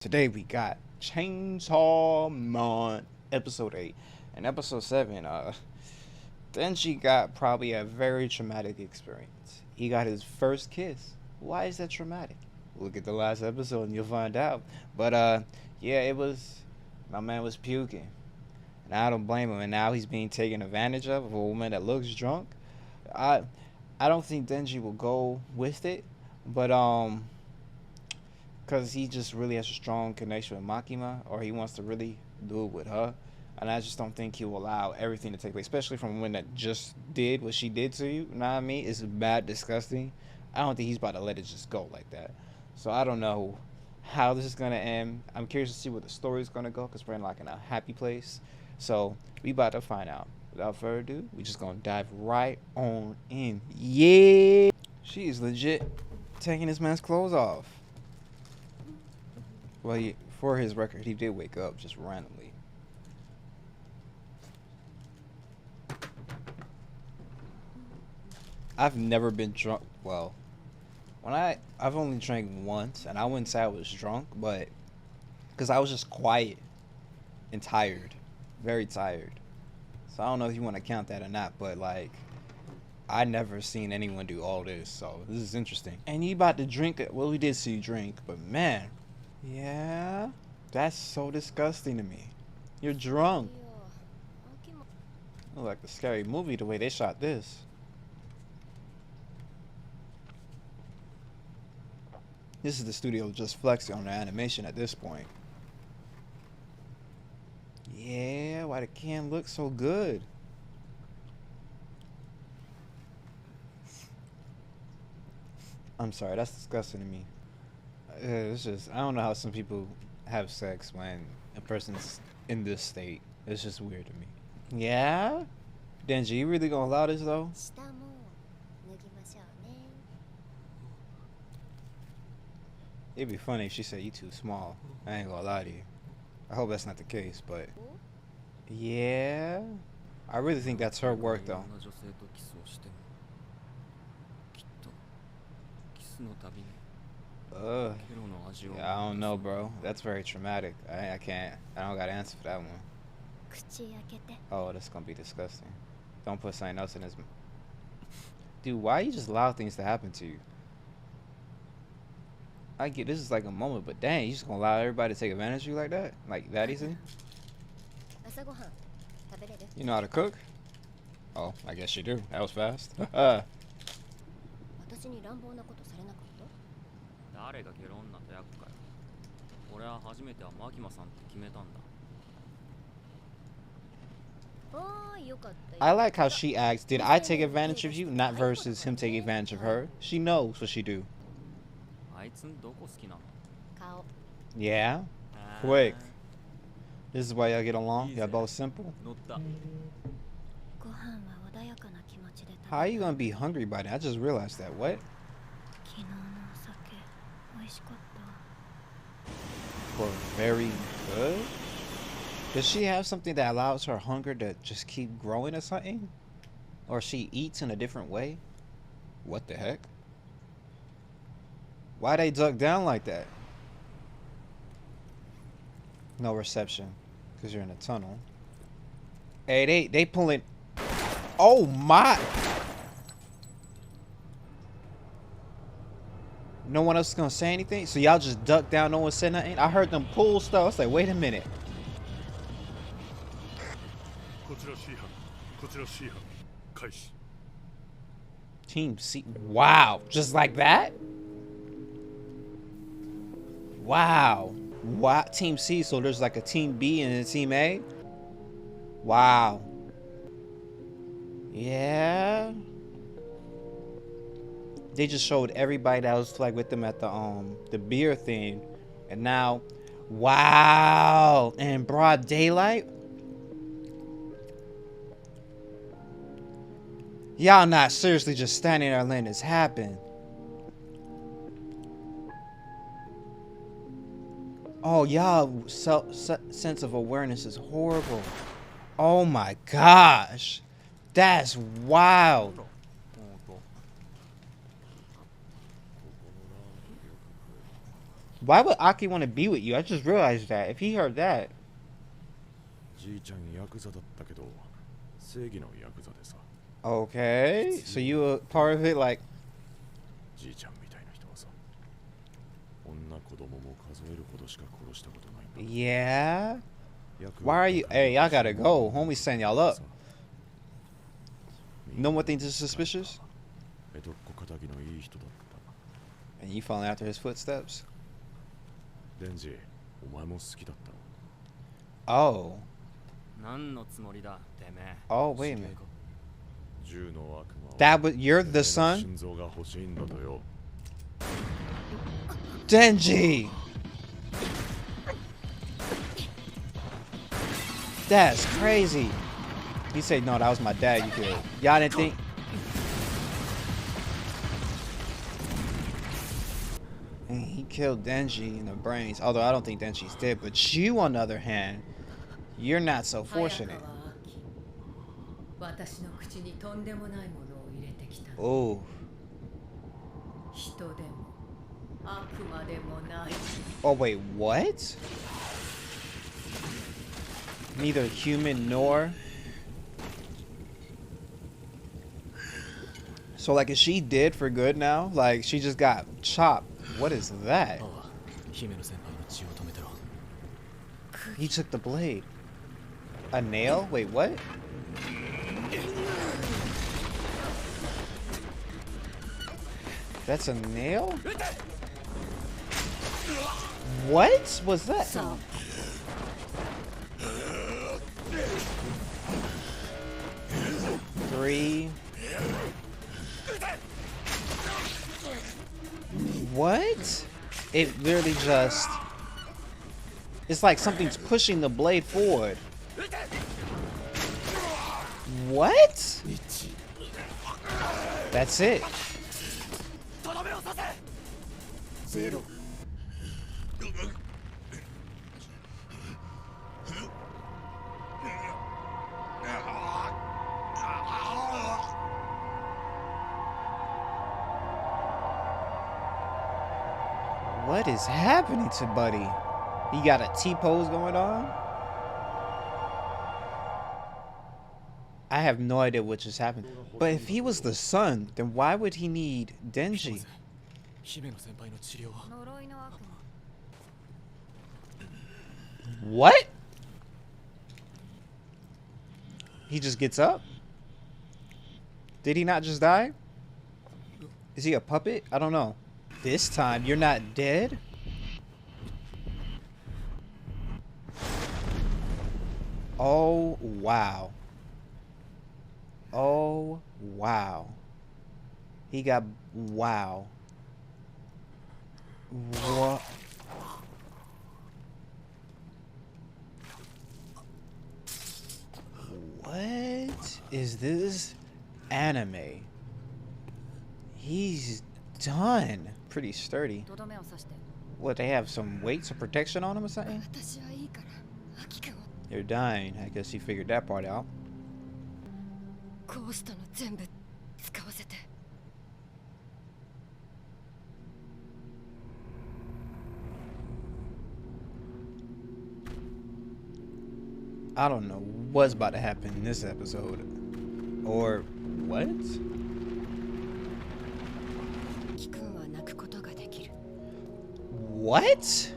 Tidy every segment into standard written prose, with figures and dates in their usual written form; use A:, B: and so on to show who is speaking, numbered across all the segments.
A: Today we got ChainsawMan episode 8. And episode 7, Denji got probably a very traumatic experience. He got his first kiss. Why is that traumatic? Look at the last episode and you'll find out. But yeah, it was, my man was puking. And I don't blame him. And now he's being taken advantage of a woman that looks drunk. I I don't think Denji will go with it, but because he just really has a strong connection with Makima, or he wants to really do it with her. And I just don't think he will allow everything to take place, especially from a woman that just did what she did to you. You know what I mean? It's bad, disgusting. I don't think he's about to let it just go like that. So I don't know how this is going to end. I'm curious to see where the story is going to go, because we're in like in a happy place. So we about to find out. Without further ado, we just going to dive right on in. Yeah! She is legit taking this man's clothes off. Well, for his record, he did wake up just randomly. I've never been drunk. Well, I've only drank once, and I wouldn't say I was drunk, but because I was just quiet and tired, very tired. So I don't know if you want to count that or not, but like, I never seen anyone do all this, so this is interesting. And you about to drink it? Well, we did see you drink, but man, yeah, that's so disgusting to me. You're drunk. Look like a scary movie the way they shot this. This is the studio just flexing on the animation at this point. Yeah, why the can look so good? I'm sorry, that's disgusting to me. It's just, I don't know how some people have sex when a person's in this state. It's just weird to me. Yeah? Denji, you really gonna allow this though? It'd be funny if she said you too small. I ain't gonna lie to you. I hope that's not the case, but yeah, I really think that's her work though. Yeah, I don't know, bro. That's very traumatic. I can't. I don't got an answer for that one. Oh, that's gonna be disgusting. Don't put something else in his. Dude, why you just allow things to happen to you? I get this is like a moment, but dang, you just gonna allow everybody to take advantage of you like that? Like that easy? You know how to cook? Oh, I guess you do. That was fast. I like how she asks, did I take advantage of you? Not versus him taking advantage of her. She knows what she do. Yeah? Quick. This is why y'all get along? Y'all both simple? How are you gonna be hungry by that? I just realized that. What? For very good? Does she have something that allows her hunger to just keep growing or something? Or she eats in a different way? What the heck? Why they duck down like that? No reception, because you're in a tunnel. Hey, they pulling. Oh my! No one else is gonna say anything, so y'all just duck down. No one said nothing. I heard them pull stuff. I was like, wait a minute. Team C. Wow, just like that. Wow. What? Team C, so there's like a team B and a team A? Wow. Yeah. They just showed everybody that was like with them at the beer thing. And now, wow. And broad daylight? Y'all not seriously just standing there letting this happen. Oh, y'all sense of awareness is horrible. Oh my gosh. That's wild. Why would Aki want to be with you? I just realized that. If he heard that. Okay, so you were part of it, like. Yeah. Why are you? Hey, y'all gotta go. Homie's setting y'all up. No more things are suspicious. And you following after his footsteps? Oh. Oh, wait a minute. That was, you're the son? Denji! That's crazy. He said, no, that was my dad you killed. Y'all didn't think? And he killed Denji in the brains. Although I don't think Denji's dead. But you, on the other hand, you're not so fortunate. Oh. Oh, wait, what? Neither human nor. So, like, is she dead for good now? Like, she just got chopped. What is that? He took the blade. A nail? Wait, what? That's a nail? What was that? Three. What? It literally just... It's like something's pushing the blade forward. What? That's it. What is happening to Buddy? He got a T-pose going on? I have no idea what just happened. But if he was the son, then why would he need Denji? What? He just gets up? Did he not just die? Is he a puppet? I don't know. This time, you're not dead? Oh, wow. Oh, wow. He got... Wow. What? What is this anime? He's done. Pretty sturdy. What, they have some weights of protection on him or something? You're dying. I guess he figured that part out. I don't know what's about to happen in this episode. Or what? What?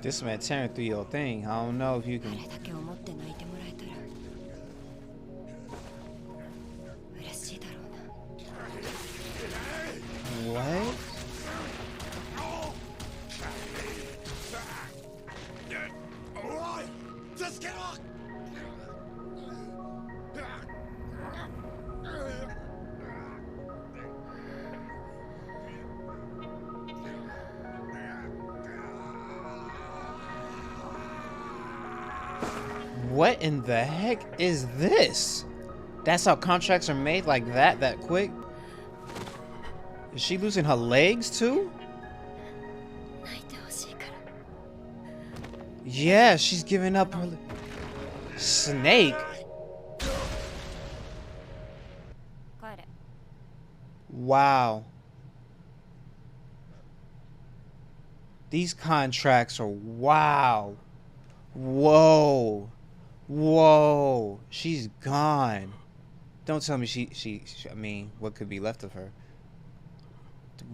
A: This man tearing through your thing. I don't know if you can. What? What in the heck is this? That's how contracts are made, like that quick? Is she losing her legs too? Yeah, she's giving up her snake. Wow. These contracts are wow. Whoa. Whoa. She's gone. Don't tell me she I mean, what could be left of her?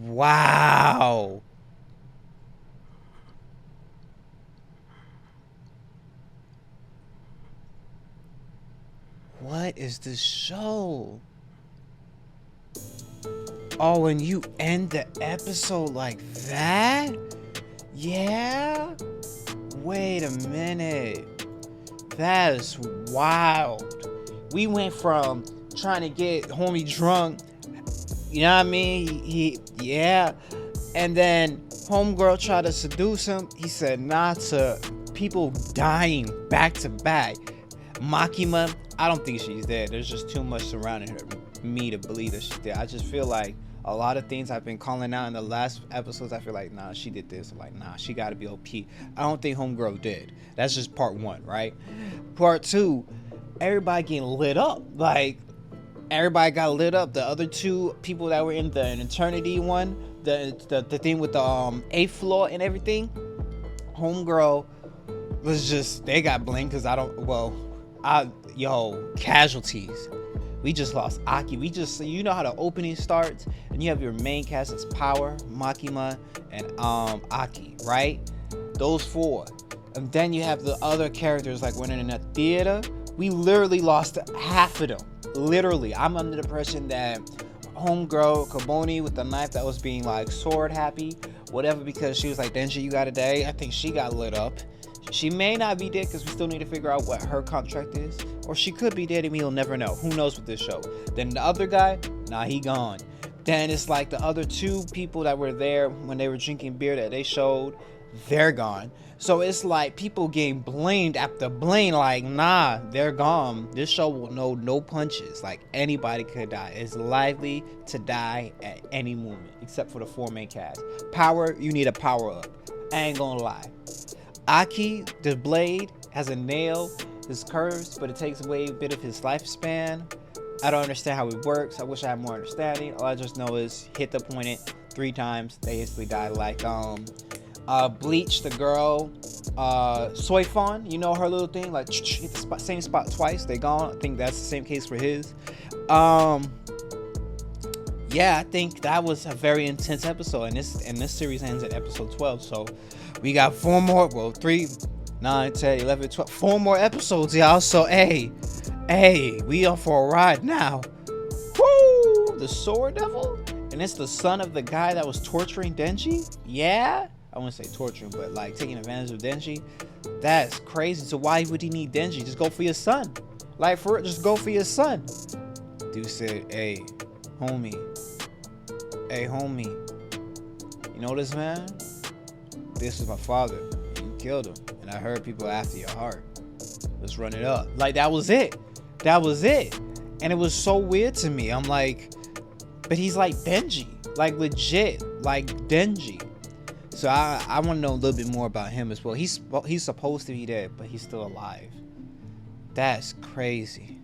A: Wow. What is this show? Oh, and you end the episode like that? Yeah? Wait a minute. That is wild. We went from trying to get homie drunk, you know what I mean? Yeah. And then homegirl tried to seduce him. He said nah, to people dying back to back. Makima, I don't think she's dead. There's just too much surrounding her, me to believe that she's dead. I just feel like a lot of things I've been calling out in the last episodes, I feel like, nah, she did this. I'm like, nah, she got to be OP. I don't think homegirl did. That's just part one, right? Part two, everybody getting lit up. Like, everybody got lit up. The other two people that were in the eternity one, the thing with the 8th floor and everything, homegirl was just, they got blamed because casualties. We just lost Aki. You know how the opening starts, and you have your main cast, it's Power, Makima, and Aki, right? Those four. And then you have the other characters, like when in a theater, we literally lost half of them. Literally. I'm under the impression that homegirl, Kaboni, with the knife that was being like sword happy, whatever, because she was like, Denji, you got a day. I think she got lit up. She may not be dead because we still need to figure out what her contract is. Or she could be dead and we'll never know. Who knows with this show. Then the other guy, nah, he gone. Then it's like the other two people that were there when they were drinking beer that they showed, they're gone. So it's like people getting blamed after blame, like, nah, they're gone. This show will know no punches. Like, anybody could die. It's likely to die at any moment, except for the four main cast. Power, you need a power up. I ain't gonna lie. Aki, the blade, has a nail. It's cursed, but it takes away a bit of his lifespan. I don't understand how it works. I wish I had more understanding. All I just know is hit the point 3 times. They instantly die. Like Bleach, the girl, Soifon, you know her little thing, like hit the same spot twice. They gone. I think that's the same case for his. Yeah, I think that was a very intense episode, and this series ends at episode 12. So we got 4 more. Well, 3, 9, 10, 11, 12. 4 more episodes, y'all. So hey, we are for a ride now. Woo! The Sword Devil, and it's the son of the guy that was torturing Denji. Yeah, I wouldn't say torturing, but like taking advantage of Denji. That's crazy. So why would he need Denji? Just go for your son. Like, for it, just go for your son. Dude said, hey, homie. You know this man? This is my father. You killed him. And I heard people after your heart. Let's run it up. Like, that was it. And it was so weird to me. I'm like, but he's like Denji. Like, legit. Like Denji. So I want to know a little bit more about him as well. He's supposed to be dead, but he's still alive. That's crazy.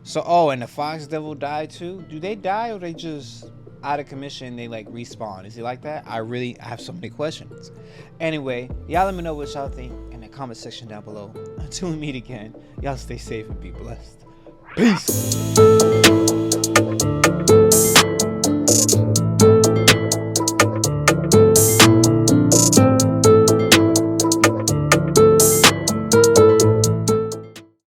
A: So, and the Fox Devil died too? Do they die, or they just out of commission, they like respawn? Is it like that? I have so many questions. Anyway, y'all let me know what y'all think in the comment section down below. Until we meet again, y'all stay safe and be blessed. Peace.